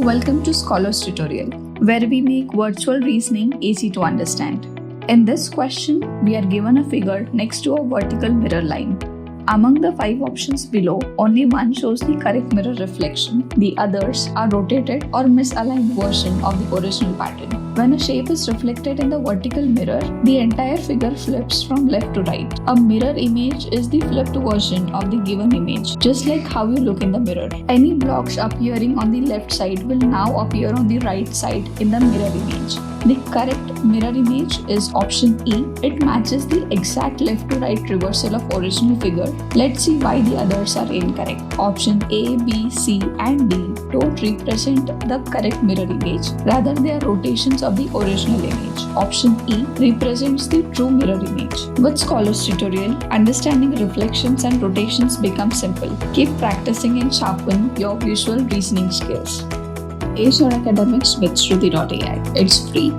Welcome to Scholars Tutorial, where we make virtual reasoning easy to understand. In this question, we are given a figure next to a vertical mirror line. Among the 5 options below, only one shows the correct mirror reflection. The others are rotated or misaligned version of the original pattern. When a shape is reflected in the vertical mirror, the entire figure flips from left to right. A mirror image is the flipped version of the given image, just like how you look in the mirror. Any blocks appearing on the left side will now appear on the right side in the mirror image. The correct mirror image is option E. It matches the exact left to right reversal of original figure. Let's see why the others are incorrect. Option A, B, C and D don't represent the correct mirror image. Rather, they are rotations of the original image. Option E represents the true mirror image. With Scholars Tutorial, understanding reflections and rotations becomes simple. Keep practicing and sharpen your visual reasoning skills. Age or academics with Shruti.ai. It's free.